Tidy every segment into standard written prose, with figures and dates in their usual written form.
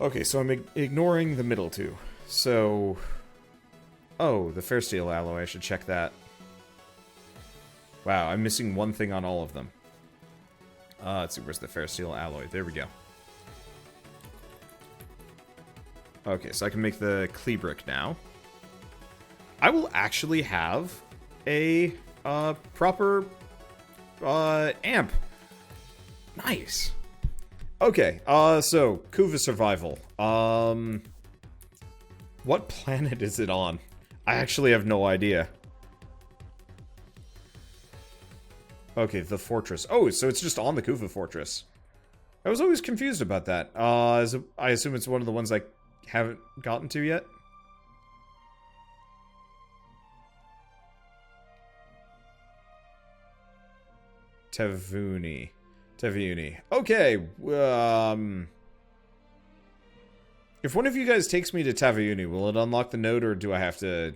Okay, so I'm ignoring the middle two. So... Oh, the fair steel alloy, I should check that. Wow, I'm missing one thing on all of them. Let's see, where's the fair steel alloy? There we go. Okay, so I can make the Clee brick now. I will actually have a proper amp. Nice. Okay, so Kuva survival. What planet is it on? I actually have no idea. Okay, the fortress. Oh, so it's just on the Kuva fortress. I was always confused about that. I assume it's one of the ones I haven't gotten to yet. Tevuni. Okay, if one of you guys takes me to Tavuni, will it unlock the node, or do I have to...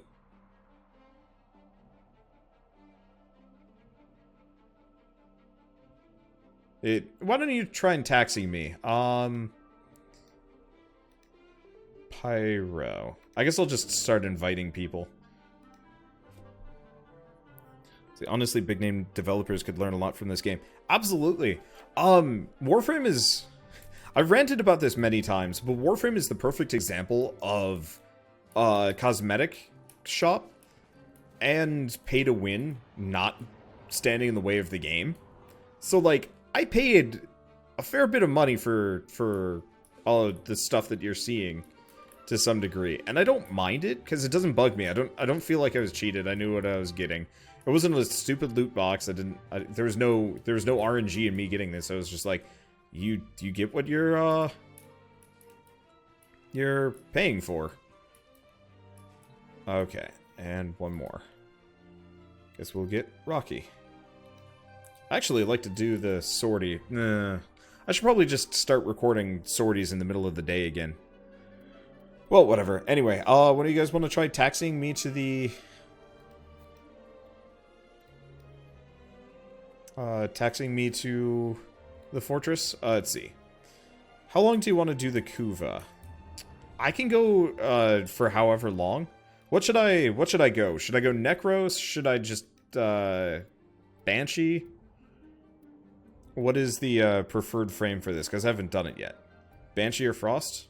Why don't you try and taxi me? Pyro. I guess I'll just start inviting people. See, honestly, big name developers could learn a lot from this game. Absolutely. Warframe is... I've ranted about this many times, but Warframe is the perfect example of a cosmetic shop and pay to win not standing in the way of the game. So, like, I paid a fair bit of money for all of the stuff that you're seeing to some degree, and I don't mind it because it doesn't bug me. I don't feel like I was cheated. I knew what I was getting. It wasn't a stupid loot box. There was no RNG in me getting this. I was just like, you get what you're paying for. Okay, and one more. Guess we'll get Rocky. Actually, I'd like to do the sortie. I should probably just start recording sorties in the middle of the day again. Well, whatever. Anyway, when do you guys want to try taxiing me to the... taxiing me to the fortress? Let's see. How long do you want to do the Kuva? I can go, for however long. What should I go? Should I go Necros? Should I just, Banshee? What is the, preferred frame for this? Because I haven't done it yet. Banshee or Frost?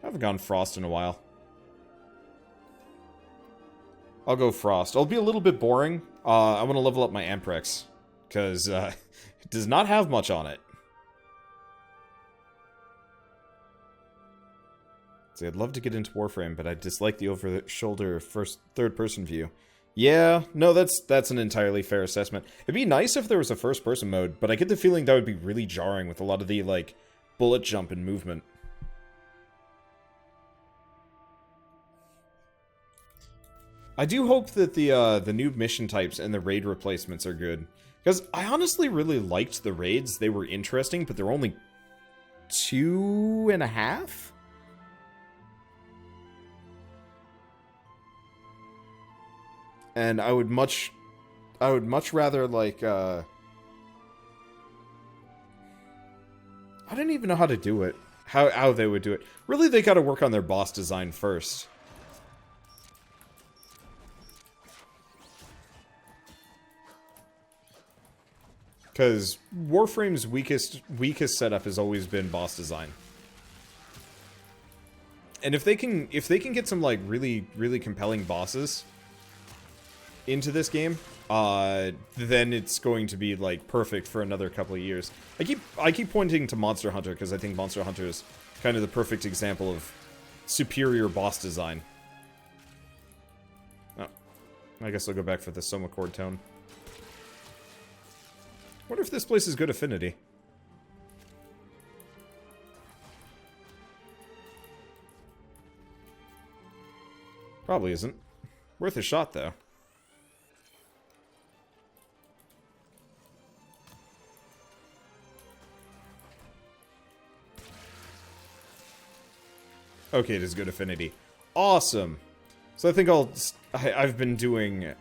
I haven't gone Frost in a while. I'll go Frost. It'll be a little bit boring. I want to level up my Amprex. Because, it does not have much on it. See, I'd love to get into Warframe, but I dislike the over-the-shoulder third-person view. Yeah, no, that's an entirely fair assessment. It'd be nice if there was a first-person mode, but I get the feeling that would be really jarring with a lot of the, like, bullet jump and movement. I do hope that the new mission types and the raid replacements are good. Because I honestly really liked the raids. They were interesting, but they're only 2.5? And I would much rather, like, I don't even know how to do it. How they would do it. Really, they gotta work on their boss design first. Because Warframe's weakest setup has always been boss design. And if they can get some, like, really compelling bosses into this game, then it's going to be, like, perfect for another couple of years. I keep pointing to Monster Hunter because I think Monster Hunter is kind of the perfect example of superior boss design. Oh, I guess I'll go back for the Soma chord tone. Wonder if this place is good affinity. Probably isn't. Worth a shot, though. Okay, it is good affinity. Awesome! So I think I've been doing,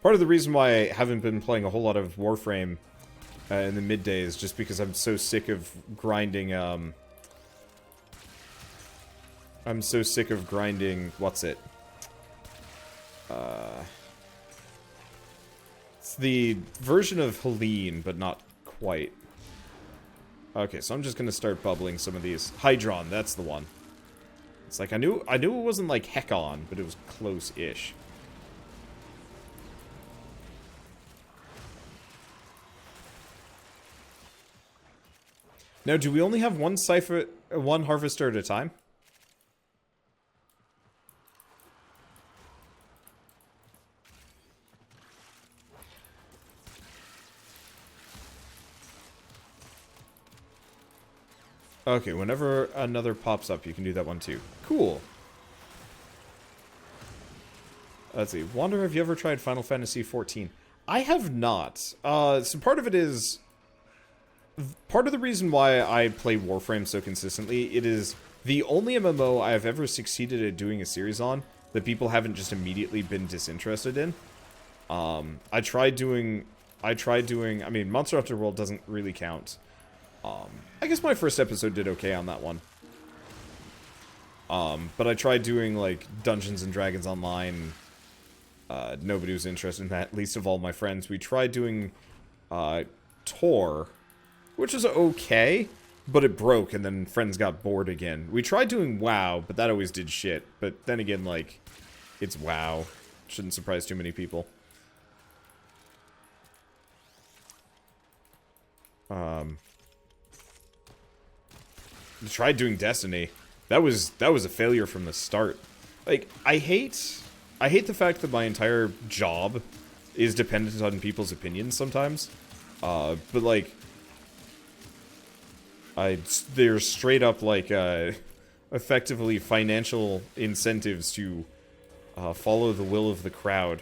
Part of the reason why I haven't been playing a whole lot of Warframe in the midday is just because I'm so sick of grinding, what's it? It's the version of Helene, but not quite. Okay, so I'm just gonna start bubbling some of these. Hydron, that's the one. It's like, I knew it wasn't like Hekon, but it was close-ish. Now, do we only have one harvester at a time? Okay, whenever another pops up, you can do that one too. Cool. Let's see. Wander, have you ever tried Final Fantasy XIV? I have not. So part of it is... Part of the reason why I play Warframe so consistently, it is the only MMO I have ever succeeded at doing a series on that people haven't just immediately been disinterested in. I tried doing... I mean, Monster Hunter World doesn't really count. I guess my first episode did okay on that one. But I tried doing, like, Dungeons and Dragons Online. Nobody was interested in that, least of all my friends. We tried doing, Tor, which was okay, but it broke, and then friends got bored again. We tried doing WoW, but that always did shit. But then again, like, it's WoW. Shouldn't surprise too many people. Tried doing Destiny. That was a failure from the start. Like, I hate the fact that my entire job is dependent on people's opinions sometimes. But like, there's straight up like effectively financial incentives to follow the will of the crowd.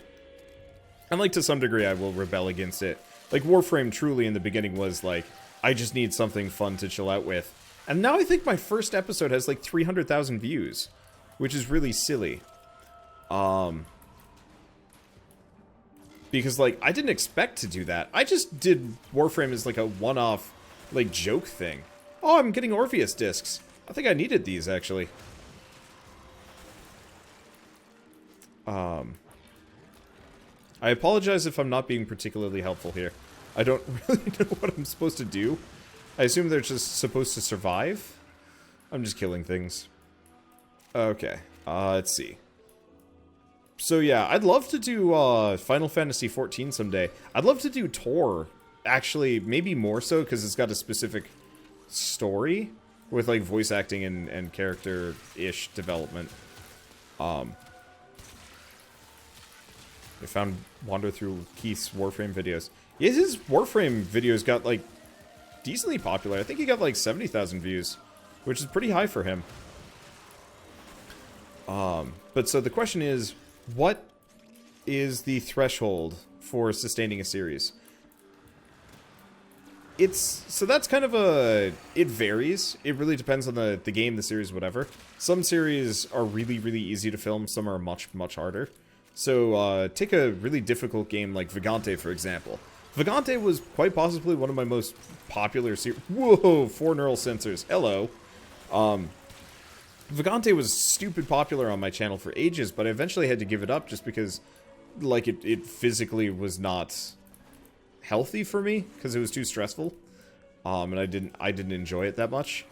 And like, to some degree I will rebel against it. Like, Warframe truly in the beginning was like, I just need something fun to chill out with. And now I think my first episode has like 300,000 views, which is really silly. Because like, I didn't expect to do that. I just did Warframe as like a one-off, like, joke thing. Oh, I'm getting Orpheus discs. I think I needed these, actually. I apologize if I'm not being particularly helpful here. I don't really know what I'm supposed to do. I assume they're just supposed to survive? I'm just killing things. Okay, let's see. So yeah, I'd love to do Final Fantasy XIV someday. I'd love to do Tor, actually, maybe more so, because it's got a specific story with like voice acting and character-ish development. I found Wander through Keith's Warframe videos. Yeah, his Warframe videos got like decently popular. I think he got like 70,000 views, which is pretty high for him. But so the question is, what is the threshold for sustaining a series? So that's kind of it varies. It really depends on the game, the series, whatever. Some series are really, really easy to film. Some are much, much harder. So, take a really difficult game like Vagante, for example. Vagante was quite possibly one of my most popular series. Whoa, 4 neural sensors. Hello. Vagante was stupid popular on my channel for ages, but I eventually had to give it up just because, like, it physically was not healthy for me because it was too stressful. And I didn't enjoy it that much.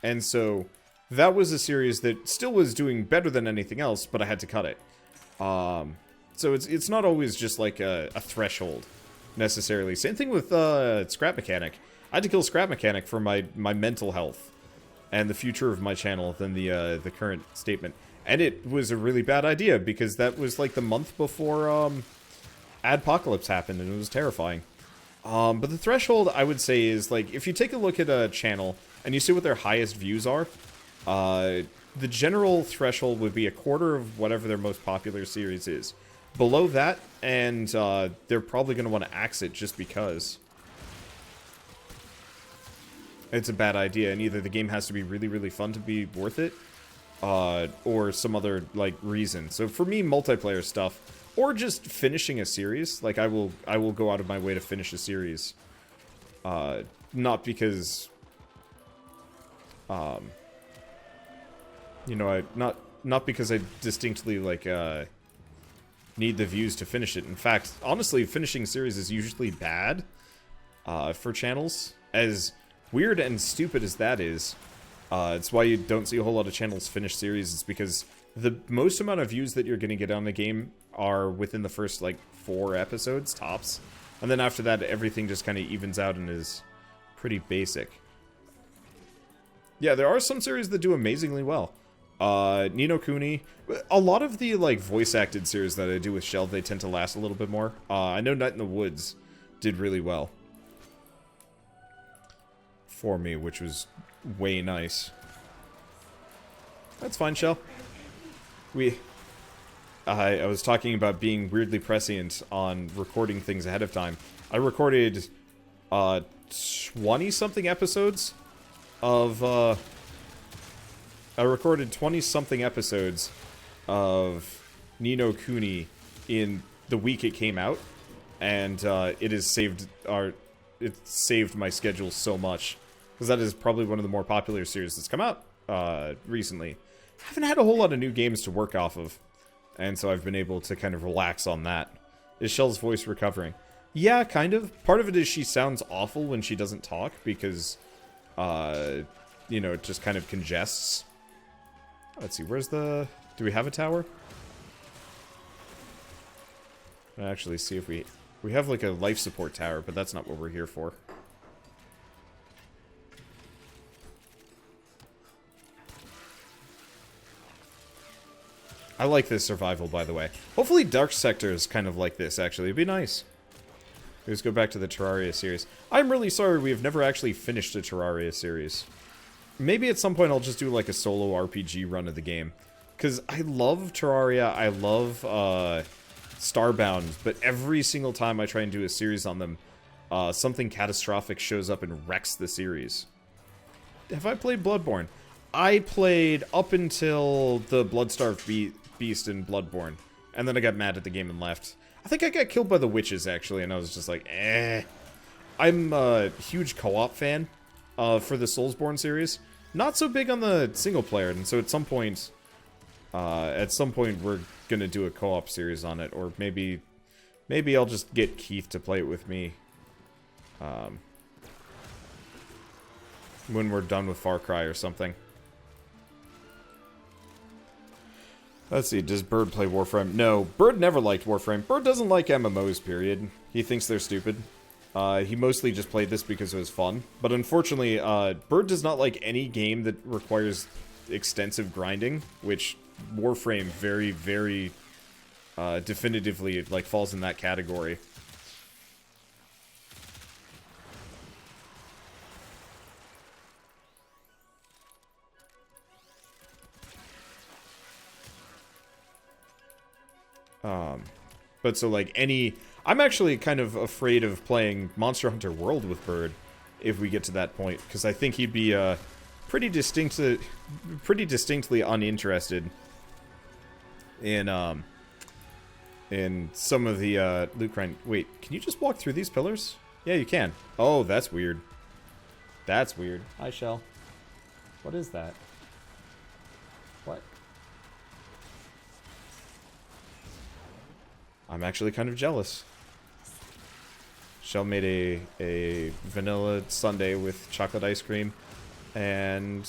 And so that was a series that still was doing better than anything else, but I had to cut it. So it's not always just like a threshold, necessarily. Same thing with Scrap Mechanic. I had to kill Scrap Mechanic for my mental health and the future of my channel than the current statement. And it was a really bad idea, because that was like the month before Adpocalypse happened, and it was terrifying. But the threshold, I would say, is like, if you take a look at a channel and you see what their highest views are, the general threshold would be a quarter of whatever their most popular series is. Below that, and they're probably going to want to axe it just because. it's a bad idea, and either the game has to be really, really fun to be worth it, or some other, like, reason. So for me, multiplayer stuff, or just finishing a series, like, I will go out of my way to finish a series, not because, you know, not because I distinctly, like, need the views to finish it. In fact, honestly, finishing series is usually bad, for channels. As weird and stupid as that is, it's why you don't see a whole lot of channels finish series. It's because the most amount of views that you're going to get on the game are within the first, like, 4 episodes, tops. And then after that, everything just kind of evens out and is pretty basic. Yeah, there are some series that do amazingly well. Ni no Kuni. A lot of the, like, voice-acted series that I do with Shell, they tend to last a little bit more. I know Night in the Woods did really well for me, which was way nice. That's fine, Shell. I was talking about being weirdly prescient on recording things ahead of time. I recorded 20-something episodes of I recorded 20-something episodes of Ni no Kuni in the week it came out, and it saved my schedule so much, because that is probably one of the more popular series that's come out recently. I haven't had a whole lot of new games to work off of, and so I've been able to kind of relax on that. Is Shell's voice recovering? Yeah, kind of. Part of it is she sounds awful when she doesn't talk, because, you know, it just kind of congests. Let's see, where's the... Do we have a tower? I'll actually see if we have, like, a life support tower, but that's not what we're here for. I like this survival, by the way. Hopefully Dark Sector is kind of like this, actually. It'd be nice. Let's go back to the Terraria series. I'm really sorry we have never actually finished a Terraria series. Maybe at some point I'll just do, like, a solo RPG run of the game. Because I love Terraria, I love Starbound, but every single time I try and do a series on them, something catastrophic shows up and wrecks the series. Have I played Bloodborne? I played up until the Bloodstarved Beast in Bloodborne, and then I got mad at the game and left. I think I got killed by the witches, actually, and I was just like, eh. I'm a huge co-op fan for the Soulsborne series. Not so big on the single player, and so at some point we're gonna do a co-op series on it, or maybe I'll just get Keith to play it with me. When we're done with Far Cry or something. Let's see, does Bird play Warframe? No, Bird never liked Warframe. Bird doesn't like MMOs, period. He thinks they're stupid. He mostly just played this because it was fun. But unfortunately, Bird does not like any game that requires extensive grinding, which Warframe very, very definitively, like, falls in that category. But so, like, I'm actually kind of afraid of playing Monster Hunter World with Bird if we get to that point, because I think he'd be pretty distinctly uninterested in some of the loot grind. Wait, can you just walk through these pillars? Yeah, you can. Oh, that's weird. That's weird. Hi, Shell. What is that? What? I'm actually kind of jealous. Shell made a vanilla sundae with chocolate ice cream and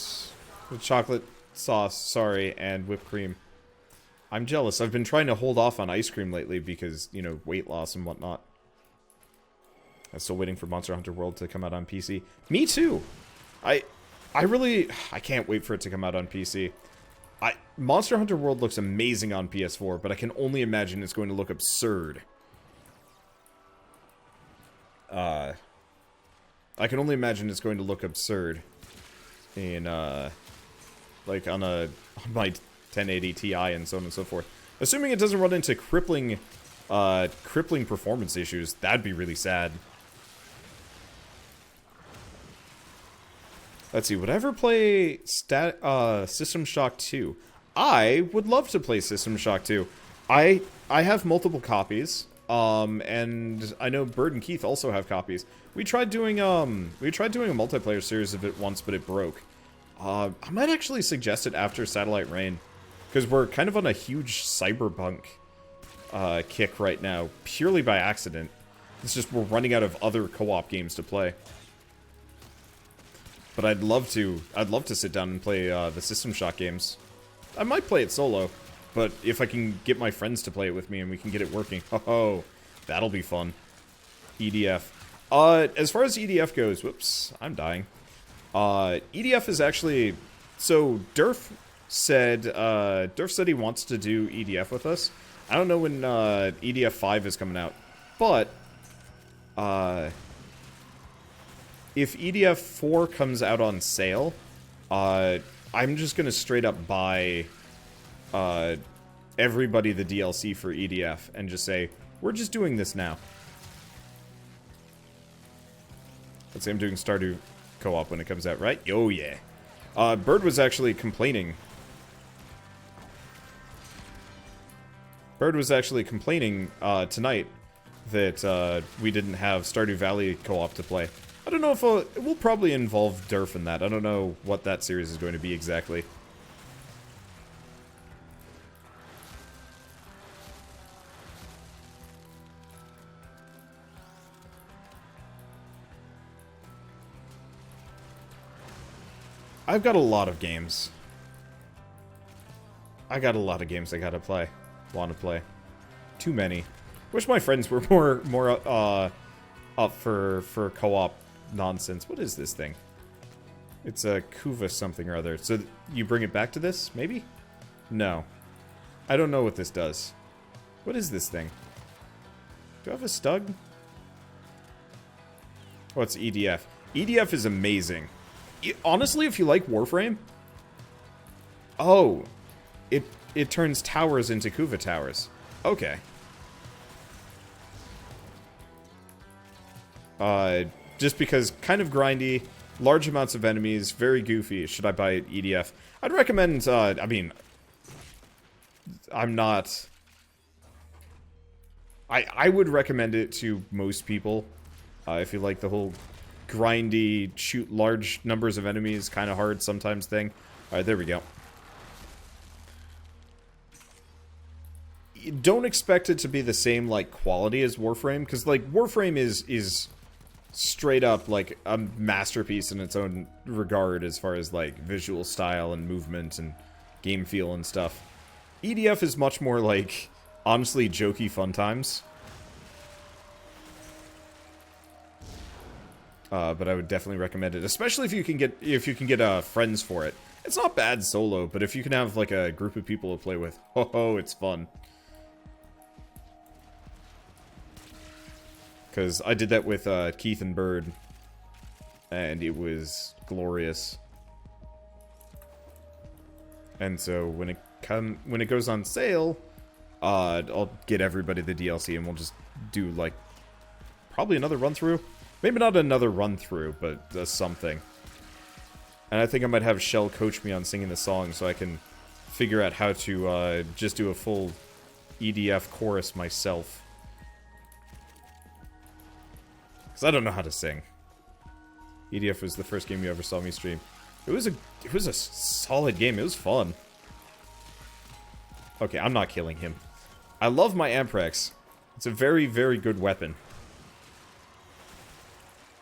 with chocolate sauce, sorry, and whipped cream. I'm jealous. I've been trying to hold off on ice cream lately because, you know, weight loss and whatnot. I'm still waiting for Monster Hunter World to come out on PC. Me too! I can't wait for it to come out on PC. Monster Hunter World looks amazing on PS4, but I can only imagine it's going to look absurd. I can only imagine it's going to look absurd in, like, on my 1080 Ti and so on and so forth. Assuming it doesn't run into crippling performance issues, that'd be really sad. Let's see, would I ever play System Shock 2? I would love to play System Shock 2. I have multiple copies, and I know Bird and Keith also have copies. We tried doing a multiplayer series of it once, but it broke. I might actually suggest it after Satellite Rain, because we're kind of on a huge cyberpunk kick right now, purely by accident. It's just we're running out of other co-op games to play. But I'd love to sit down and play the System Shock games. I might play it solo, but if I can get my friends to play it with me and we can get it working, oh, that'll be fun. EDF. As far as EDF goes, whoops, I'm dying. EDF is actually, so Durf said he wants to do EDF with us. I don't know when EDF 5 is coming out, but if EDF 4 comes out on sale, I'm just gonna straight up buy everybody the DLC for EDF and just say, we're just doing this now. Let's say I'm doing Stardew co-op when it comes out, right? Oh yeah. Bird was actually complaining. Tonight that we didn't have Stardew Valley co-op to play. I don't know if it will probably involve Durf in that. I don't know what that series is going to be exactly. I've got a lot of games. I got a lot of games I gotta play. Want to play. Too many. Wish my friends were more up for co-op nonsense. What is this thing? It's a Kuva something or other. So you bring it back to this, maybe? No. I don't know what this does. What is this thing? Do I have a stug? Oh, it's EDF. EDF is amazing. Honestly, if you like Warframe... Oh. It turns towers into Kuva towers. Okay. Just because kind of grindy, large amounts of enemies, very goofy. Should I buy EDF? I'd recommend, I mean... I'm not... I would recommend it to most people. If you like the whole grindy, shoot large numbers of enemies, kind of hard sometimes thing. Alright, there we go. Don't expect it to be the same, like, quality as Warframe, because, like, Warframe is straight up, like, a masterpiece in its own regard as far as, like, visual style and movement and game feel and stuff. EDF is much more, like, honestly jokey fun times. But I would definitely recommend it, especially if you can get friends for it. It's not bad solo, but if you can have, like, a group of people to play with, oh, it's fun. Because I did that with Keith and Bird, and it was glorious. And so when it goes on sale, I'll get everybody the DLC, and we'll just do like probably another run through. Maybe not another run through, but something. And I think I might have Shell coach me on singing the song, so I can figure out how to just do a full EDF chorus myself. I don't know how to sing. EDF was the first game you ever saw me stream. It was a solid game. It was fun. Okay, I'm not killing him. I love my Amprex. It's a very, very good weapon.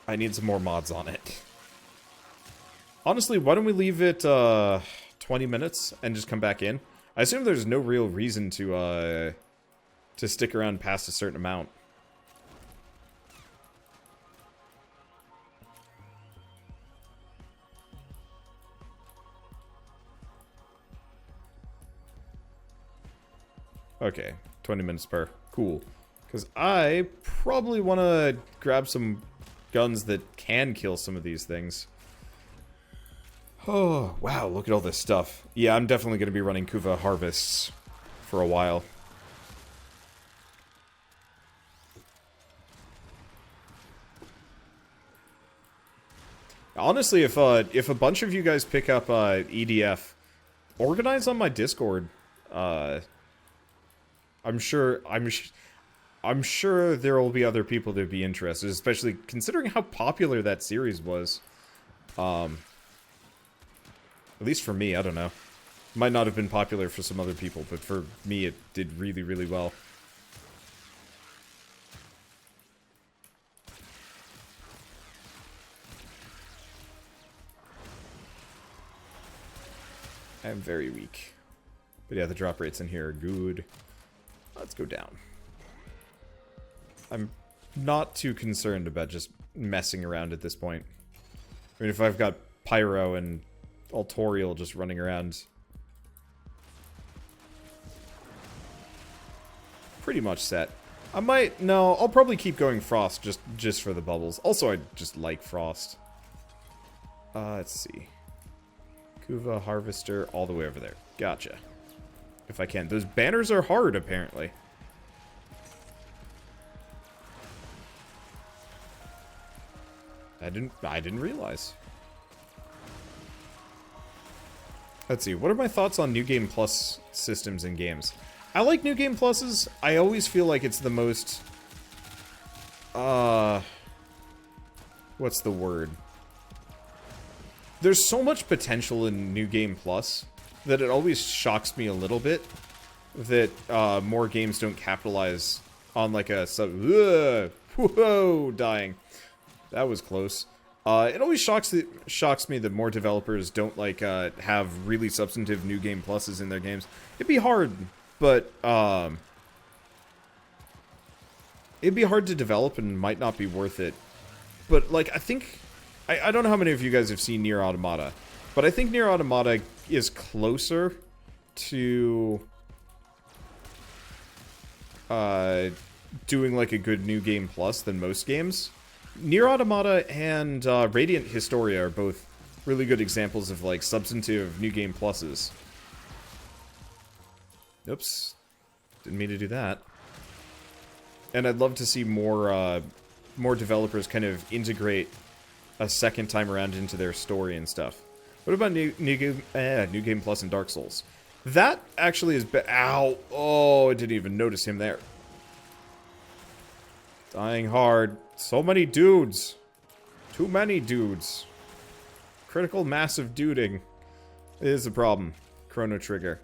I need some more mods on it. Honestly, why don't we leave it 20 minutes and just come back in? I assume there's no real reason to stick around past a certain amount. Okay, 20 minutes per. Cool. Because I probably want to grab some guns that can kill some of these things. Oh, wow, look at all this stuff. Yeah, I'm definitely going to be running Kuva harvests for a while. Honestly, if a bunch of you guys pick up EDF, organize on my Discord. I'm sure there will be other people that would be interested, especially considering how popular that series was. At least for me, I don't know. Might not have been popular for some other people, but for me it did really, really well. I am very weak. But yeah, the drop rates in here are good. Let's go down. I'm not too concerned about just messing around at this point. I mean, if I've got Pyro and Altorial just running around, pretty much set. I'll probably keep going Frost just for the bubbles. Also, I just like Frost. Let's see. Kuva, Harvester, all the way over there. Gotcha. If I can. Those banners are hard, apparently. I didn't realize. Let's see. What are my thoughts on New Game Plus systems in games? I like New Game Pluses. I always feel like it's the most... what's the word? There's so much potential in New Game Plus that it always shocks me a little bit that more games don't capitalize on like a whoa, dying. That was close. It always shocks me that more developers don't like have really substantive New Game Pluses in their games. It'd be hard, but it'd be hard to develop and might not be worth it. But like I think I don't know how many of you guys have seen Nier Automata, but I think Nier Automata is closer to doing like a good New Game Plus than most games. Nier Automata and Radiant Historia are both really good examples of like substantive New Game Pluses. Oops. Didn't mean to do that. And I'd love to see more developers kind of integrate a second time around into their story and stuff. What about New Game Plus and Dark Souls? That actually is... Ow! Oh, I didn't even notice him there. Dying hard. So many dudes. Too many dudes. Critical massive duding is a problem. Chrono Trigger.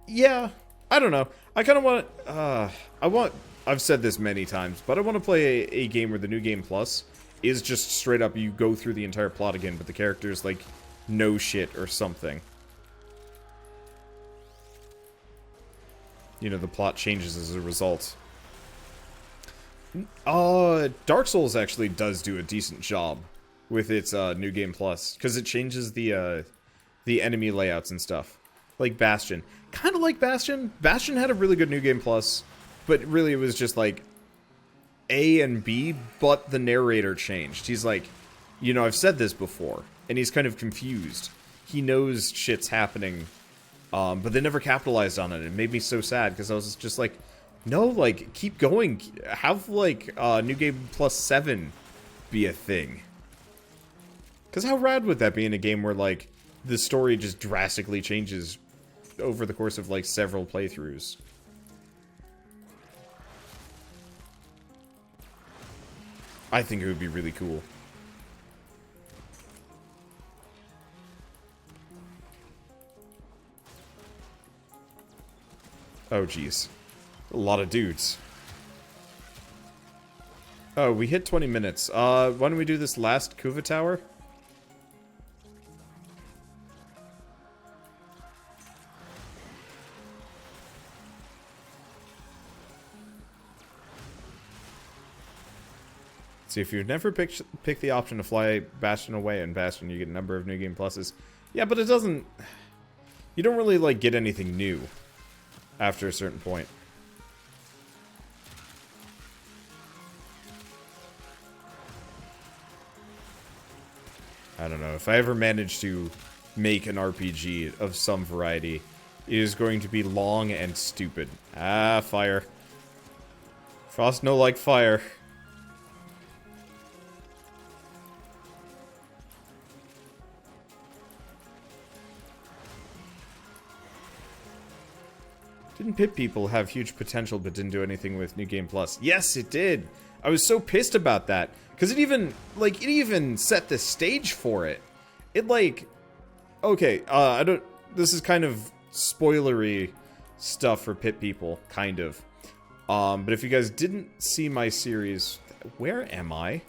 Yeah, I don't know. I kind of want... I've said this many times, but I want to play a game where the New Game Plus is just straight up you go through the entire plot again, but the characters, like, know shit or something. You know, the plot changes as a result. Dark Souls actually does do a decent job with its New Game Plus, because it changes the enemy layouts and stuff. Like Bastion. Kind of like Bastion. Bastion had a really good New Game Plus, but really it was just like A and B, but the narrator changed. He's like, you know, I've said this before, and he's kind of confused. He knows shit's happening, but they never capitalized on it. It made me so sad, because I was just like, no, like, keep going. Have, like, New Game Plus 7 be a thing. Because how rad would that be in a game where, like, the story just drastically changes over the course of, like, several playthroughs? I think it would be really cool. Oh, jeez. A lot of dudes. Oh, we hit 20 minutes. Why don't we do this last Kuva tower? See, if you've never picked the option to fly Bastion away in Bastion, you get a number of New Game Pluses. Yeah, but it doesn't... You don't really, like, get anything new after a certain point. I don't know. If I ever manage to make an RPG of some variety, it is going to be long and stupid. Ah, fire. Frost no like fire. Didn't Pit People have huge potential but didn't do anything with New Game Plus? Yes, it did. I was so pissed about that. Because it even set the stage for it. It, like... Okay, this is kind of spoilery stuff for Pit People, kind of. But if you guys didn't see my series... Where am I?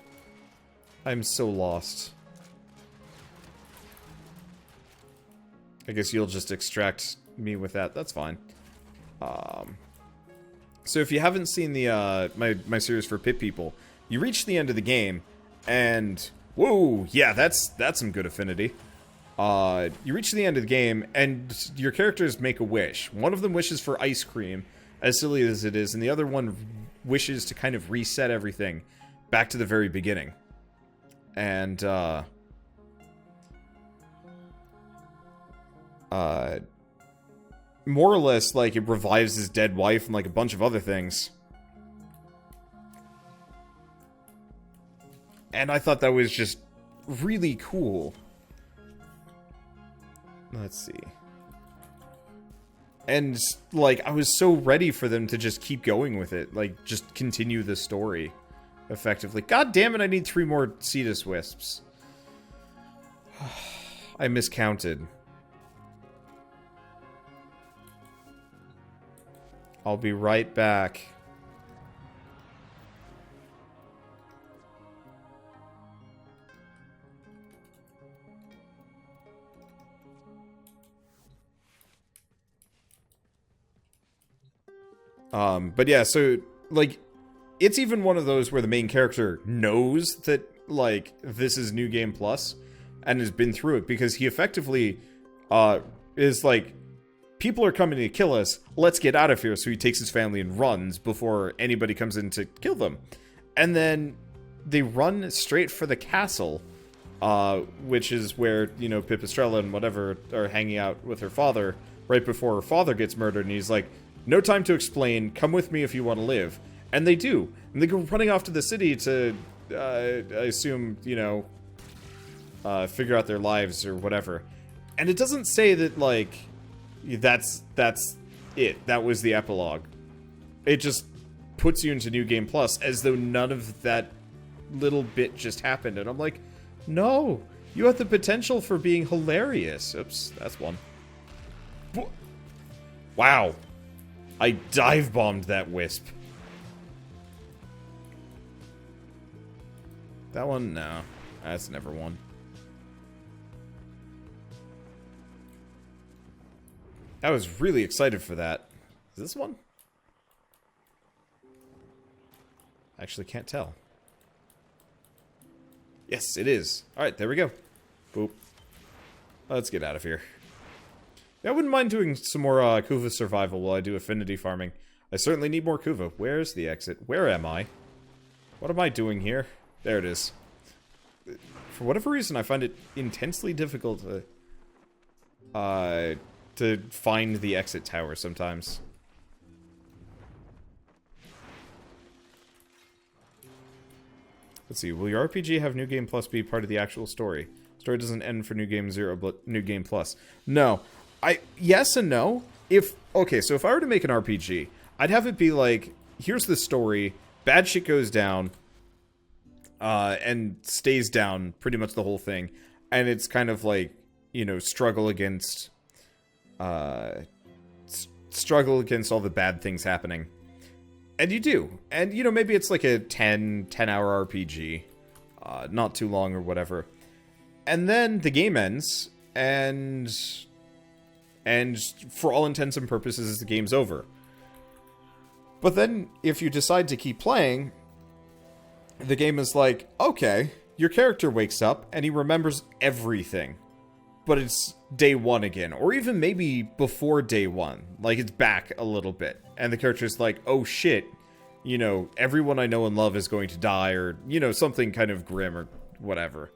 I'm so lost. I guess you'll just extract me with that. That's fine. So if you haven't seen the my series for Pit People, you reach the end of the game, and whoa, yeah, that's some good affinity. You reach the end of the game, and your characters make a wish. One of them wishes for ice cream, as silly as it is, and the other one wishes to kind of reset everything back to the very beginning. And more or less, like, it revives his dead wife and, like, a bunch of other things. And I thought that was just really cool. Let's see. And, like, I was so ready for them to just keep going with it. Like, just continue the story effectively. God damn it, I need 3 more Cetus Wisps. I miscounted. I'll be right back. But yeah, so, like, it's even one of those where the main character knows that, like, this is New Game Plus and has been through it, because he effectively, is like, people are coming to kill us, let's get out of here, so he takes his family and runs before anybody comes in to kill them. And then they run straight for the castle, which is where, you know, Pipistrella and whatever are hanging out with her father right before her father gets murdered, and he's like, no time to explain, come with me if you want to live. And they do. And they go running off to the city to, I assume, you know, figure out their lives or whatever. And it doesn't say that, like, that's it. That was the epilogue. It just puts you into New Game Plus as though none of that little bit just happened. And I'm like, no, you have the potential for being hilarious. Oops, that's one. Wow. I dive-bombed that wisp. That one? No. That's never one. I was really excited for that. Is this one? Actually can't tell. Yes, it is. Alright, there we go. Boop. Let's get out of here. Yeah, I wouldn't mind doing some more Kuva survival while I do affinity farming. I certainly need more Kuva. Where's the exit? Where am I? What am I doing here? There it is. For whatever reason, I find it intensely difficult to find the exit tower sometimes. Let's see. Will your RPG have New Game Plus be part of the actual story? Story doesn't end for New Game 0, but New Game Plus. No. Yes and no. Okay, so if I were to make an RPG, I'd have it be like, here's the story, bad shit goes down, and stays down pretty much the whole thing. And it's kind of like, you know, struggle against all the bad things happening. And you do. And, you know, maybe it's like a 10-hour RPG. Not too long or whatever. And then the game ends, and for all intents and purposes, the game's over. But then, if you decide to keep playing, the game is like, okay, your character wakes up, and he remembers everything. But it's day 1 again, or even maybe before day 1. Like, it's back a little bit. And the character's like, oh shit, you know, everyone I know and love is going to die, or, you know, something kind of grim or whatever.